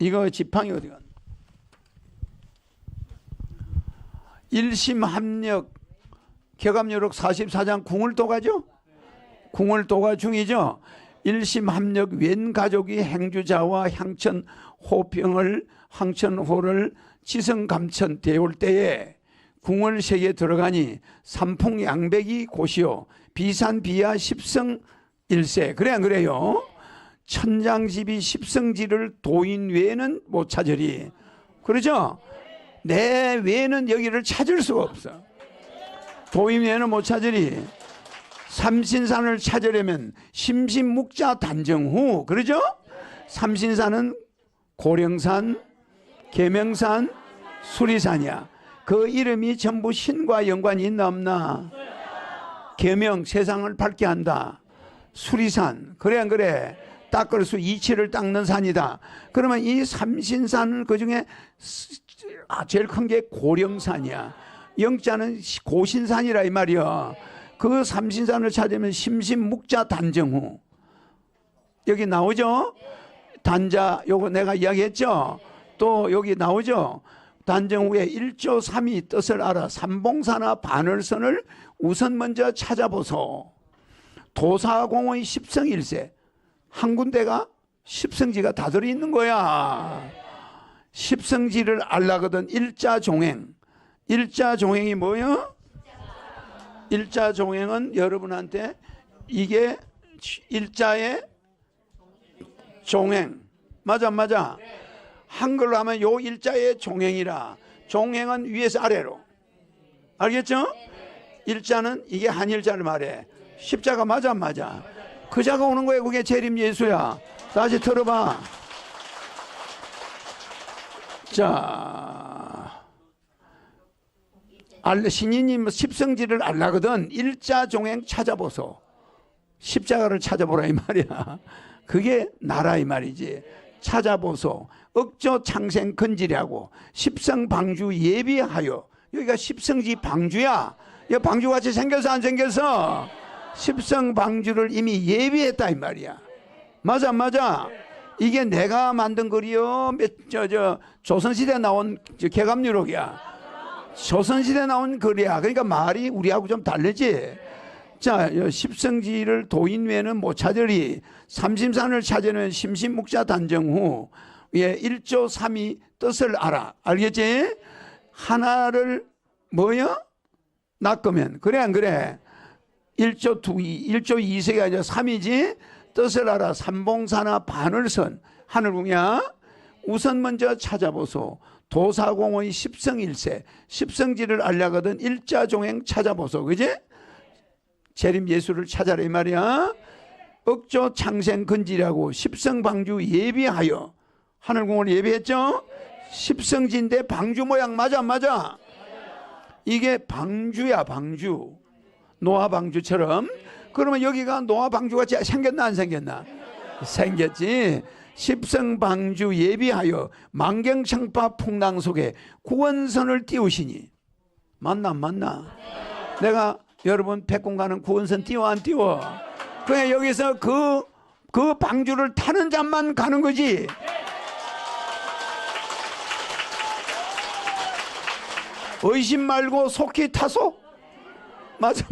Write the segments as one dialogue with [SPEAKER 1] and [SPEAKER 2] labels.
[SPEAKER 1] 이거 지팡이 어디 갔나? 1심 합력 격압요록 44장 궁을 도가죠? 궁을 도가 중이죠. 1심 합력 웬 가족이 행주자와 향천 호평을 항천호를 지성감천 대올 때에 궁을 세계 들어가니 삼풍양백이 고시오 비산비야 십성일세. 그래 안 그래요? 천장집이 십성지를 도인 외에는 못 찾으리. 그러죠? 내 외에는 여기를 찾을 수가 없어. 도인 외에는 못 찾으리. 삼신산을 찾으려면 심신묵자 단정 후. 그러죠? 삼신산은 고령산, 계명산, 수리산이야. 그 이름이 전부 신과 연관이 있나 없나? 계명, 세상을 밝게 한다. 수리산, 그래 안 그래? 닦을 수 이치를 닦는 산이다. 그러면 이 삼신산을 그중에 제일 큰 게 고령산이야. 영자는 고신산이라 이 말이야. 그 삼신산을 찾으면 심신묵자 단정후. 여기 나오죠? 단자, 요거 내가 이야기했죠? 또 여기 나오죠? 단정 후에 1조 3이 뜻을 알아 삼봉사나 반월선을 우선 먼저 찾아보소. 도사공의 십성일세. 한 군데가 십성지가 다 들어있는 거야. 십성지를 알라거든 일자종행. 일자종행이 뭐예요? 일자종행은 여러분한테 이게 일자의 종행. 맞아 안 맞아? 한글로 하면 요 일자의 종행이라. 종행은 위에서 아래로. 알겠죠? 일자는 이게 한일자를 말해. 십자가 맞아 안 맞아? 그 자가 오는 거예요. 그게 재림 예수야. 다시 들어봐. 자, 신이님 십성지를 알라거든 일자종행 찾아보소. 십자가를 찾아보라 이 말이야. 그게 나라 이 말이지. 찾아보소. 억조 창생 근지라고 십성방주 예비하여. 여기가 십성지 방주야. 이 방주같이 생겨서 안 생겨서? 십성방주를 이미 예비했다 이 말이야. 맞아 안 맞아? 이게 내가 만든 글이요. 조선시대 나온 개감유록이야. 조선시대 나온 글이야. 그러니까 말이 우리하고 좀 다르지. 자, 십성지를 도인 외에는 못 찾으리. 삼심산을 찾으면 심신묵자 단정 후. 예, 1조 3이 뜻을 알아. 알겠지? 하나를 뭐요? 낚으면. 그래 안 그래? 1조 2세가 아니라 3이지. 뜻을 알아. 삼봉사나 반월선. 하늘궁이야. 우선 먼저 찾아보소. 도사공의 십성일세. 십성지를 알려거든 일자종행 찾아보소. 그지? 재림 예수를 찾아라 이 말이야. 억조 창생 근지라고 십성방주 예비하여. 하늘궁을 예비했죠? 십성지인데 방주 모양 맞아 안 맞아? 이게 방주야 방주. 노아 방주처럼. 그러면 여기가 노아 방주같이 생겼나 안 생겼나? 생겼지. 십성방주 예비하여 만경창파 풍랑 속에 구원선을 띄우시니. 맞나 안 맞나? 내가 여러분 백공 가는 구원선 띄워 안 띄워? 그냥 여기서 그 방주를 타는 자만 가는 거지. 의심 말고 속히 타소? 맞아.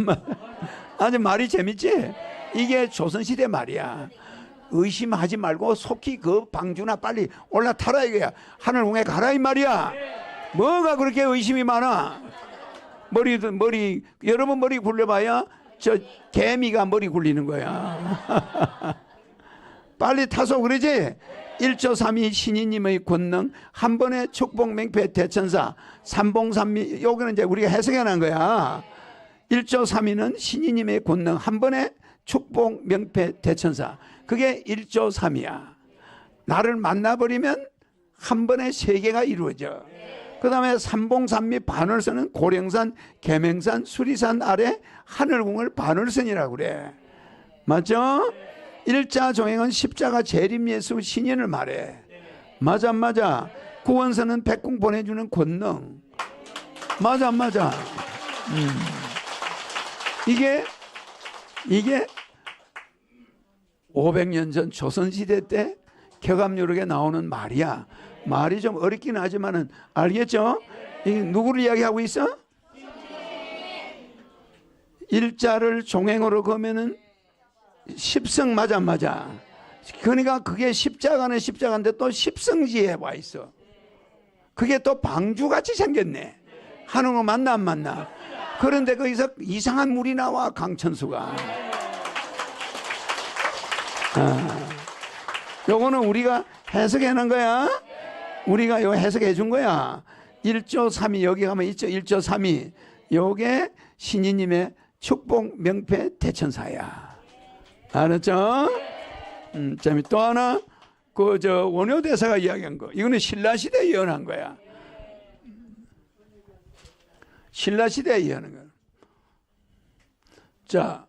[SPEAKER 1] 아주 말이 재밌지? 이게 조선시대 말이야. 의심하지 말고 속히 그 방주나 빨리 올라타라 이거야. 하늘궁에 가라 이 말이야. 뭐가 그렇게 의심이 많아? 머리 여러분 머리 굴려봐야 저 개미가 머리 굴리는 거야. 빨리 타소 그러지? 1조 3이 신이님의 권능 한 번에 축복 맹패 대천사 삼봉삼미. 여기는 이제 우리가 해석해 놓은 거야. 1조 3위는 신이님의 권능 한 번에 축복 명패 대천사. 그게 1조 3이야. 나를 만나버리면 한 번에 세계가 이루어져. 그 다음에 삼봉삼미 반월선은 고령산, 계명산, 수리산 아래 하늘궁을 반월선이라고 그래. 맞죠? 일자종행은 십자가 재림예수 신인을 말해. 맞아 안 맞아? 구원선은 백궁 보내주는 권능. 맞아 안 맞아? 이게 500년 전 조선시대 때 격압요렇게 나오는 말이야. 말이 좀 어렵긴 하지만은 알겠죠? 이 누구를 이야기하고 있어? 일자를 종행으로 그으면은 십성 맞아. 그러니까 그게 십자가는 십자가인데 또 십성지에 와 있어. 그게 또 방주같이 생겼네. 하는 거 맞나 안 맞나? 그런데 거기서 이상한 물이 나와, 강천수가. 요거는 우리가 해석해 놓은 거야. 우리가 요 해석해 준 거야. 1조 3위 여기 가면 있죠. 1조 3위 요게 신이님의 축복 명패 대천사야. 알았죠? 또 하나 원효대사가 이야기한 거. 이거는 신라시대에 예언한 거야. 신라시대에 예언한 거야. 자,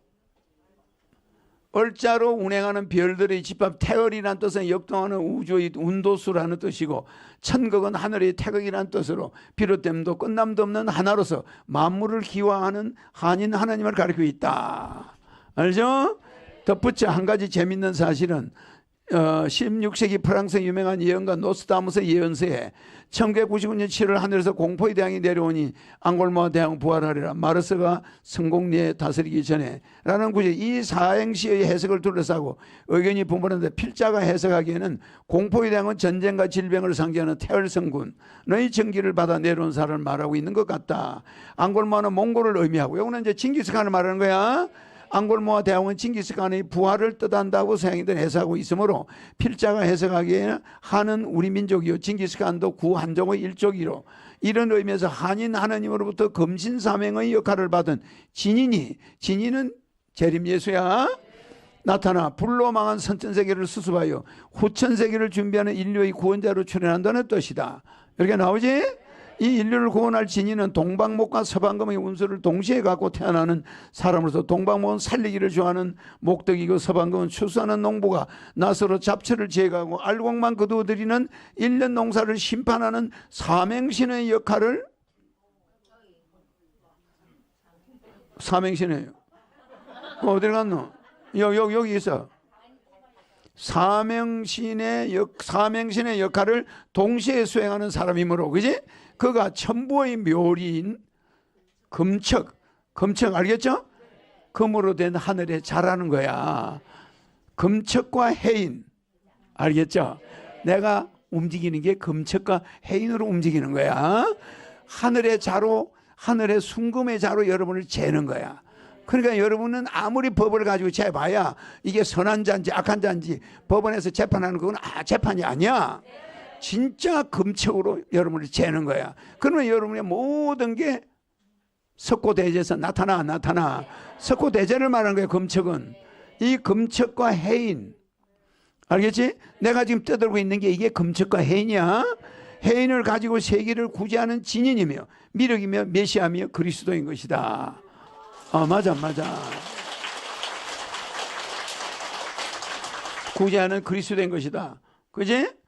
[SPEAKER 1] 얼자로 운행하는 별들의 집합, 태열이라는 뜻은 역동하는 우주의 운도수라는 뜻이고, 천극은 하늘의 태극이라는 뜻으로 비롯됨도 끝남도 없는 하나로서 만물을 기화하는 한인 하나님을 가리키고 있다. 알죠? 덧붙여 한 가지 재밌는 사실은 16세기 프랑스 유명한 예언가 노스다무스 예언서에 1999년 7월 하늘에서 공포의 대왕이 내려오니 앙골모아 대왕 부활하리라, 마르스가 성공리에 다스리기 전에 라는 구절, 이 사행시의 해석을 둘러싸고 의견이 분분한데, 필자가 해석하기에는 공포의 대왕은 전쟁과 질병을 상징하는 태열성군의 전기를 받아 내려온 사람을 말하고 있는 것 같다. 앙골모아는 몽골을 의미하고, 이거는 이제 징기스칸을 말하는 거야. 앙골모아 대왕은 징기스칸의 부활을 뜻한다고 서양인들은 해석하고 있으므로 필자가 해석하기에는 한은 우리 민족이요 징기스칸도 구한족의 일족이로, 이런 의미에서 한인 하나님으로부터 검신사명의 역할을 받은 진인은 재림예수야 나타나 불로 망한 선천세계를 수습하여 후천세계를 준비하는 인류의 구원자로 출현한다는 뜻이다. 이렇게 나오지? 이 인류를 구원할 진인은 동방목과 서방금의 운수를 동시에 갖고 태어나는 사람으로서, 동방목은 살리기를 좋아하는 목덕이고 서방금은 추수하는 농부가 나서로 잡초를 제거하고 알곡만 거두어들이는 1년 농사를 심판하는 사맹신의 역할을, 사맹신이에요. 어디 갔노? 여기 있어. 사맹신의 역할을 동시에 수행하는 사람이므로, 그지? 그가 천부의 묘리인 금척 알겠죠? 금으로 된 하늘에 자라는 거야. 금척과 해인 알겠죠? 내가 움직이는 게 금척과 해인으로 움직이는 거야. 하늘의 자로, 하늘의 순금의 자로 여러분을 재는 거야. 그러니까 여러분은 아무리 법을 가지고 재봐야 이게 선한 자인지 악한 자인지 법원에서 재판하는 그건 재판이 아니야. 진짜 금척으로 여러분을 재는 거야. 그러면 여러분의 모든 게 석고대제에서 나타나. 석고대제를 말하는 거야. 금척은 이 금척과 해인, 알겠지? 내가 지금 떠들고 있는 게 이게 금척과 해인이야. 해인을 가지고 세계를 구제하는 진인이며 미륵이며 메시아며 그리스도인 것이다. 맞아. 구제하는 그리스도인 것이다. 그지?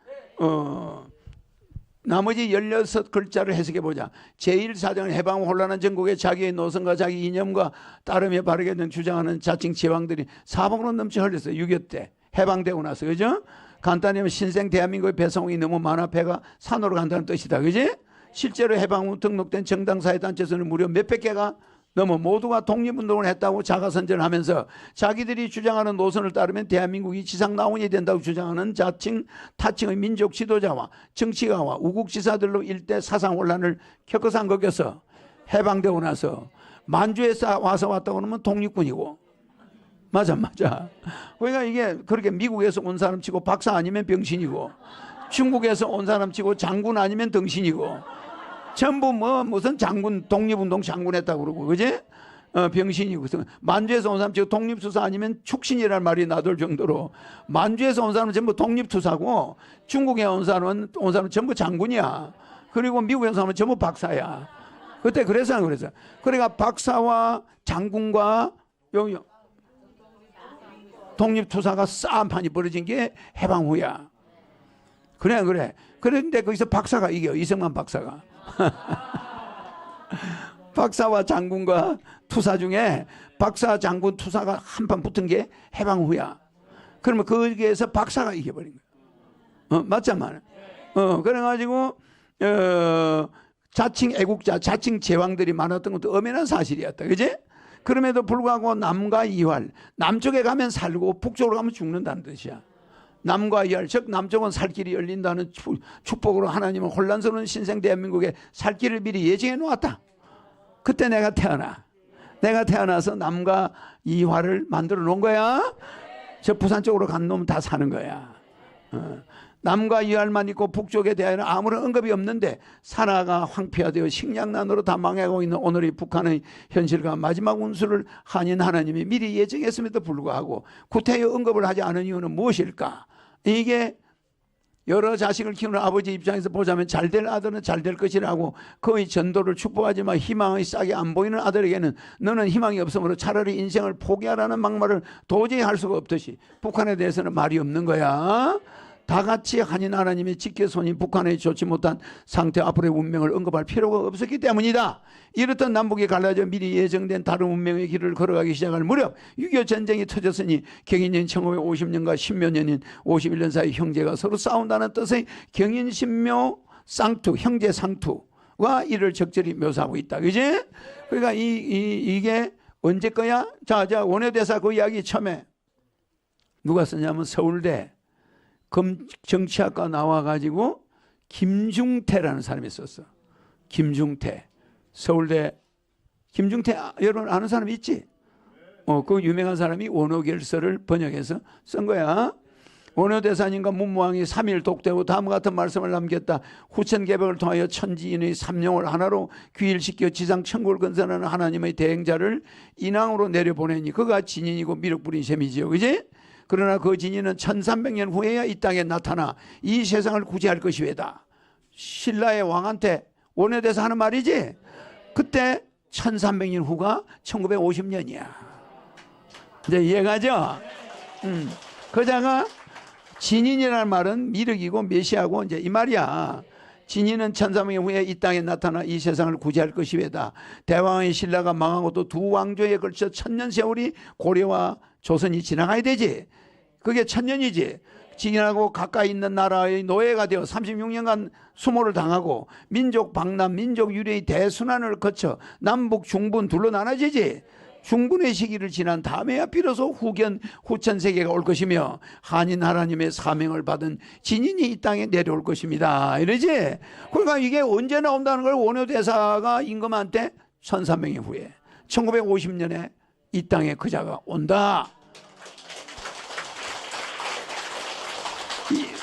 [SPEAKER 1] 나머지 16글자를 해석해 보자. 제1사정은 해방 혼란한 전국에 자기의 노선과 자기 이념과 따르며 바르게 된 주장하는 자칭 제왕들이 사방으로 넘쳐 흘렸어요. 6.25 때 해방되고 나서, 그죠? 간단히 하면 신생 대한민국의 배송이 너무 많아 배가 산으로 간다는 뜻이다. 그지? 실제로 해방 후 등록된 정당 사회단체에서는 무려 몇백 개가 넘어 모두가 독립운동을 했다고 자가선전을 하면서 자기들이 주장하는 노선을 따르면 대한민국이 지상낙원이 된다고 주장하는 자칭 타칭의 민족 지도자와 정치가와 우국지사들로 일대 사상 혼란을 겪어서 한 거겠어. 해방되고 나서 만주에서 와서 왔다고 하면 독립군이고. 맞아. 그러니까 이게 그렇게 미국에서 온 사람 치고 박사 아니면 병신이고, 중국에서 온 사람 치고 장군 아니면 덩신이고, 전부 무슨 장군, 독립운동 장군 했다고 그러고, 그지? 병신이고. 만주에서 온 사람 치고 독립투사 아니면 축신이라는 말이 나돌 정도로, 만주에서 온 사람은 전부 독립투사고, 중국에 온 사람은 전부 장군이야. 그리고 미국에서 온 사람은 전부 박사야. 그때 그래서. 그러니까 박사와 장군과 독립투사가 싸움판이 벌어진 게 해방 후야. 그래. 그런데 거기서 박사가 이겨. 이승만 박사가. 박사와 장군과 투사 중에 박사, 장군, 투사가 한판 붙은 게 해방 후야. 그러면 거기에서 박사가 이겨버린 거야. 맞잖아. 그래가지고 자칭 애국자, 자칭 제왕들이 많았던 것도 엄연한 사실이었다. 그지? 그럼에도 불구하고 남과 이활, 남쪽에 가면 살고 북쪽으로 가면 죽는다는 뜻이야. 남과 이활, 즉 남쪽은 살 길이 열린다는 축복으로 하나님은 혼란스러운 신생 대한민국에 살 길을 미리 예정해 놓았다. 그때 내가 태어나서 남과 이활을 만들어 놓은 거야. 저 부산 쪽으로 간 놈은 다 사는 거야. 남과 이활만 있고 북쪽에 대하여는 아무런 언급이 없는데 산하가 황폐화되어 식량난으로 다 망해가고 있는 오늘의 북한의 현실과 마지막 운수를 한인 하나님이 미리 예정했음에도 불구하고 구태여 언급을 하지 않은 이유는 무엇일까? 이게 여러 자식을 키우는 아버지 입장에서 보자면 잘될 아들은 잘될 것이라고 그의 전도를 축복하지만 희망의 싹이 안 보이는 아들에게는 너는 희망이 없으므로 차라리 인생을 포기하라는 막말을 도저히 할 수가 없듯이 북한에 대해서는 말이 없는 거야. 다 같이 한인 하나님의 직계손인 북한의 좋지 못한 상태 앞으로의 운명을 언급할 필요가 없었기 때문이다. 이렇듯 남북이 갈라져 미리 예정된 다른 운명의 길을 걸어가기 시작할 무렵 6.25 전쟁이 터졌으니 경인년 1550년과 10몇 년인 51년 사이 형제가 서로 싸운다는 뜻의 경인신묘 쌍투, 형제 상투와 이를 적절히 묘사하고 있다. 그지? 그러니까 이게 언제 거야? 자, 원효대사 그 이야기 처음에 누가 썼냐면 서울대 정치학과 나와가지고 김중태라는 사람이 있었어. 김중태. 서울대 김중태 여러분 아는 사람 있지? 그 유명한 사람이 원효결서를 번역해서 쓴 거야. 원효대사님과 문무왕이 3일 독대하고 다음과 같은 말씀을 남겼다. 후천개벽을 통하여 천지인의 삼룡을 하나로 귀일시켜 지상 천국을 건설하는 하나님의 대행자를 인왕으로 내려보내니 그가 진인이고 미륵불인 셈이지요. 그지? 그러나 그 진인은 1300년 후에야 이 땅에 나타나 이 세상을 구제할 것이외다. 신라의 왕한테 원효대사 하는 말이지. 그때 1300년 후가 1950년이야. 이제 이해가죠? 그자가 진인이라는 말은 미륵이고 메시아고 이제 이 말이야. 진인은 1300년 후에 이 땅에 나타나 이 세상을 구제할 것이외다. 대왕의 신라가 망하고 또 두 왕조에 걸쳐 1000년 세월이 고려와 조선이 지나가야 되지. 그게 1000년이지. 지나고 가까이 있는 나라의 노예가 되어 36년간 수모를 당하고 민족 방남, 민족 유래의 대순환을 거쳐 남북 중분 둘로 나눠지지. 중분의 시기를 지난 다음에야 비로소 후천 세계가 올 것이며 한인 하나님의 사명을 받은 진인이 이 땅에 내려올 것입니다. 이러지. 그러니까 이게 언제 나온다는 걸 원효대사가 임금한테 1300년 후에 1950년에 이 땅에 그자가 온다.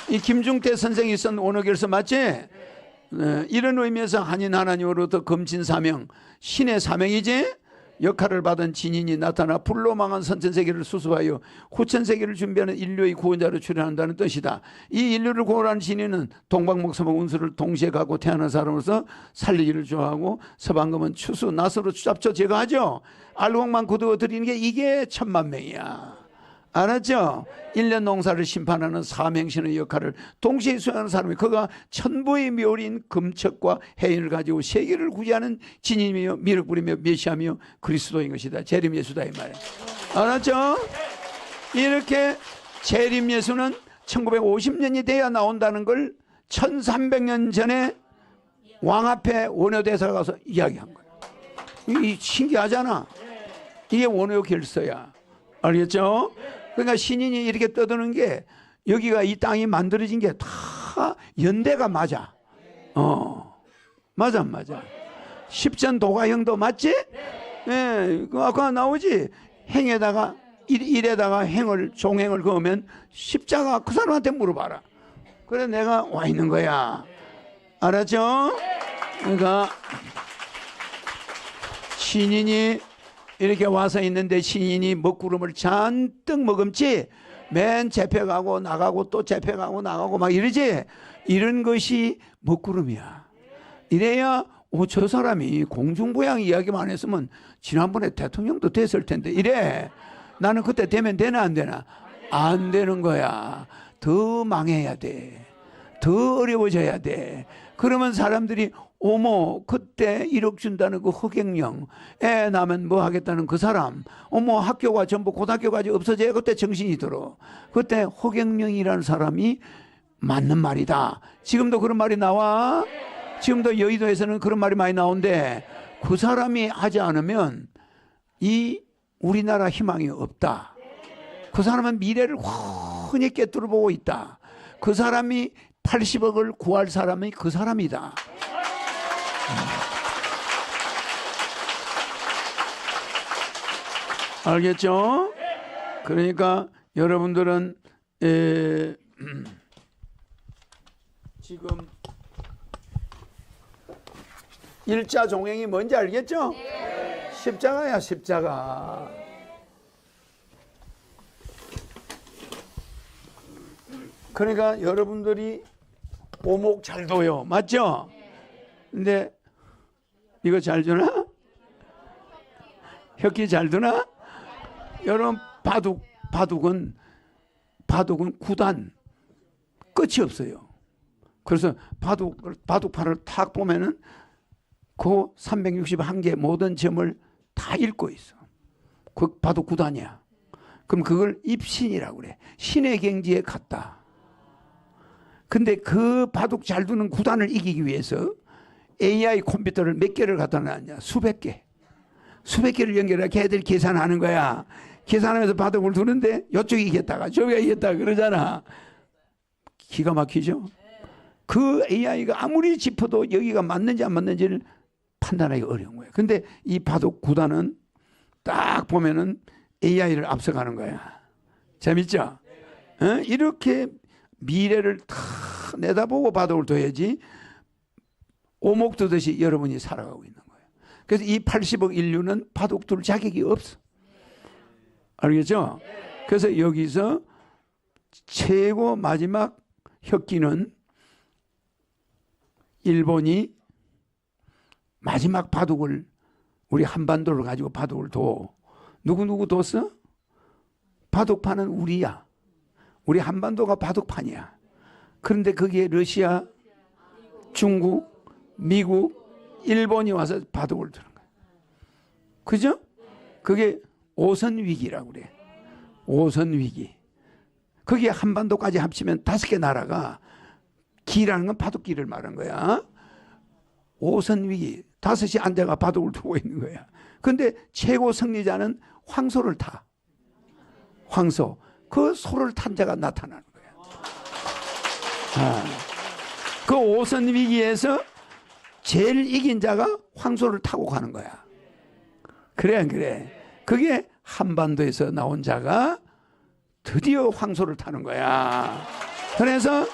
[SPEAKER 1] 이 김중태 선생이 쓴 원효결서 맞지? 이런 의미에서 한인 하나님으로부터 검진 사명, 신의 사명이지? 역할을 받은 진인이 나타나 불로 망한 선천세계를 수습하여 후천세계를 준비하는 인류의 구원자로 출현한다는 뜻이다. 이 인류를 구원하는 진인은 동방목서목 운수를 동시에 갖고 태어난 사람으로서 살리기를 좋아하고 서방금은 추수, 나서로 잡초 제거하죠. 알곡만 거두어 드리는 게 이게 10,000,000명이야. 알았죠? 1년 농사를 심판하는 사명신의 역할을 동시에 수행하는 사람이 그가 천부의 묘리인 금척과 해인을 가지고 세계를 구제하는 진인이며 미륵불이며 메시아며 그리스도인 것이다. 재림예수다 이 말이에요. 알았죠? 이렇게 재림예수는 1950년이 돼야 나온다는 걸 1300년 전에 왕 앞에 원효대사가 가서 이야기한 거예요. 이 신기하잖아. 이게 원효결서야. 알겠죠? 그러니까 신인이 이렇게 떠드는 게 여기가 이 땅이 만들어진 게 다 연대가 맞아. 맞아. 십전도가형도 맞지? 예, 아까 나오지? 행에다가 일에다가 종행을 그으면 십자가 그 사람한테 물어봐라. 그래 내가 와 있는 거야. 알았죠? 그러니까 신인이 이렇게 와서 있는데 신인이 먹구름을 잔뜩 머금지 맨 잡혀가고 나가고 또 잡혀가고 나가고 막 이러지. 이런 것이 먹구름이야. 이래야 저 사람이 공중부양 이야기만 했으면 지난번에 대통령도 됐을 텐데 이래. 나는 그때 되면 되나 안 되나? 안 되는 거야. 더 망해야 돼. 더 어려워져야 돼. 그러면 사람들이 어머 그때 1억 준다는 그 허경영 애 낳으면 뭐 하겠다는 그 사람 어머 학교가 전부 고등학교까지 없어져야 그때 정신이 들어. 그때 허경영이라는 사람이 맞는 말이다. 지금도 그런 말이 나와. 지금도 여의도에서는 그런 말이 많이 나오는데 그 사람이 하지 않으면 이 우리나라 희망이 없다. 그 사람은 미래를 훤히 꿰뚫어 보고 있다. 그 사람이 80억을 구할 사람이 그 사람이다. 알겠죠? 그러니까 여러분들은 지금 일자 종행이 뭔지 알겠죠? 네. 십자가야, 십자가. 그러니까 여러분들이 오목 잘 둬요. 맞죠? 근데 이거 잘 주나? 혁기 잘 두나? 여러분 바둑은 9단 끝이 없어요. 그래서 바둑판을 탁 보면은 그 361개 모든 점을 다 읽고 있어. 그 바둑 9단이야. 그럼 그걸 입신이라고 그래. 신의 경지에 갔다. 근데 그 바둑 잘 두는 9단을 이기기 위해서 AI 컴퓨터를 몇 개를 갖다 놨냐? 수백 개. 수백 개를 연결해 걔들 계산하는 거야. 계산하면서 바둑을 두는데 이쪽이 이겼다가 저기가 이겼다가 그러잖아. 기가 막히죠? 그 AI가 아무리 짚어도 여기가 맞는지 안 맞는지를 판단하기 어려운 거예요. 근데 이 바둑 9단은 딱 보면은 AI를 앞서가는 거야. 재밌죠? 이렇게 미래를 다 내다보고 바둑을 둬야지 오목 두듯이 여러분이 살아가고 있는 거예요. 그래서 이 80억 인류는 바둑 둘 자격이 없어. 알겠죠? 그래서 여기서 최고 마지막 혁기는 일본이 마지막 바둑을 우리 한반도를 가지고 바둑을 둬. 누구 뒀어? 바둑판은 우리야. 우리 한반도가 바둑판이야. 그런데 거기에 러시아, 중국, 미국, 일본이 와서 바둑을 두는 거야. 그죠? 그게 오선 위기라고 그래. 오선 위기. 거기에 한반도까지 합치면 5개 나라가 기라는 건 바둑기를 말한 거야. 오선 위기. 5이 앉아가 바둑을 두고 있는 거야. 근데 최고 승리자는 황소를 타. 황소. 그 소를 탄 자가 나타나는 거야. 그 오선 위기에서 제일 이긴 자가 황소를 타고 가는 거야. 그래 안 그래? 그게 한반도에서 나온 자가 드디어 황소를 타는 거야. 그래서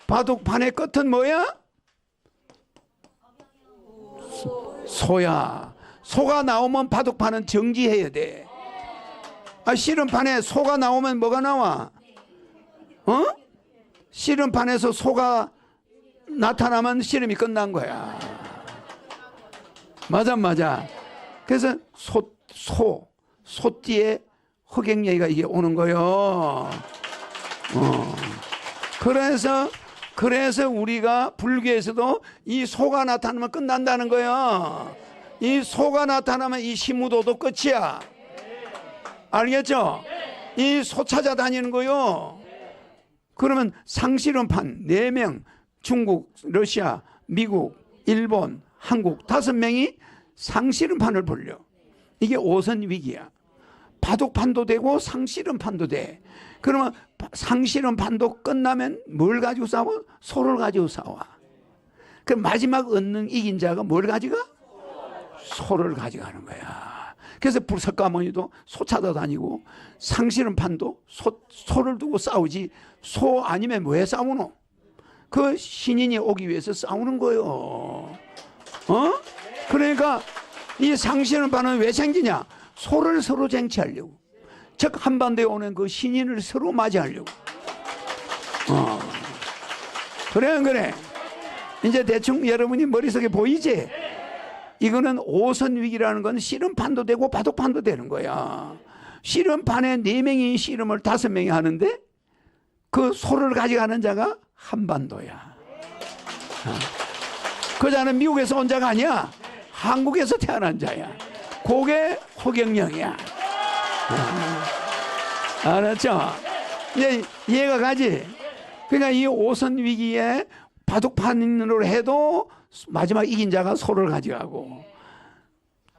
[SPEAKER 1] 바둑판의 끝은 뭐야? 소야. 소가 나오면 바둑판은 정지해야 돼. 씨름판에 소가 나오면 뭐가 나와? 씨름판에서 소가 나타나면 씨름이 끝난 거야. 맞아. 그래서 소띠에 허경영이가 이게 오는 거요. 그래서 우리가 불교에서도 이 소가 나타나면 끝난다는 거예요. 이 소가 나타나면 이 시무도도 끝이야. 알겠죠? 이 소 찾아다니는 거요. 그러면 상실험판 4명, 중국, 러시아, 미국, 일본, 한국 5명이 상실험판을 벌려. 이게 오선 위기야. 바둑판도 되고 상실험판도 돼. 그러면 상실험판도 끝나면 뭘 가지고 싸워? 소를 가지고 싸워. 그럼 마지막 얻는 이긴 자가 뭘 가져가? 소를 가져가는 거야. 그래서 불석가모니도 소 찾아다니고 상실험판도 소를 두고 싸우지 소 아니면 왜 싸우노? 그 신인이 오기 위해서 싸우는 거예요. 그러니까 이 상실험판은 왜 생기냐? 소를 서로 쟁취하려고. 즉 한반도에 오는 그 신인을 서로 맞이하려고. 그래 안 그래? 이제 대충 여러분이 머릿속에 보이지? 이거는 오선 위기라는 건 씨름판도 되고 바둑판도 되는 거야. 씨름판에 4명이 씨름을 5명이 하는데 그 소를 가져가는 자가 한반도야. 그 자는 미국에서 온 자가 아니야. 한국에서 태어난 자야. 그게 허경영이야. 알았죠? 이제 이해가 가지? 그러니까 이 오선 위기에 바둑판으로 해도 마지막 이긴 자가 소를 가져가고,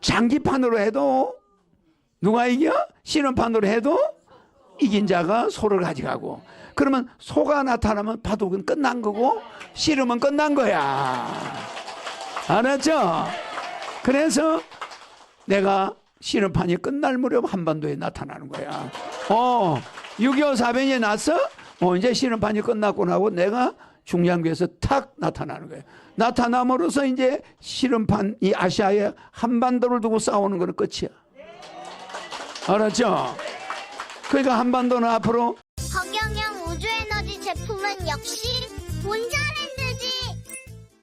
[SPEAKER 1] 장기판으로 해도 누가 이겨? 씨름판으로 해도 이긴 자가 소를 가져가고. 그러면 소가 나타나면 바둑은 끝난 거고 씨름은 끝난 거야. 알았죠? 그래서 내가 씨름판이 끝날 무렵 한반도에 나타나는 거야. 6.25 사변이 났어? 이제 씨름판이 끝났구나 하고 내가 중량구에서 탁 나타나는 거예요. 나타남으로써 이제 씨름판, 이 아시아의 한반도를 두고 싸우는 거는 끝이야. 알았죠? 그러니까 한반도는 앞으로
[SPEAKER 2] 허경영 우주에너지 제품은 역시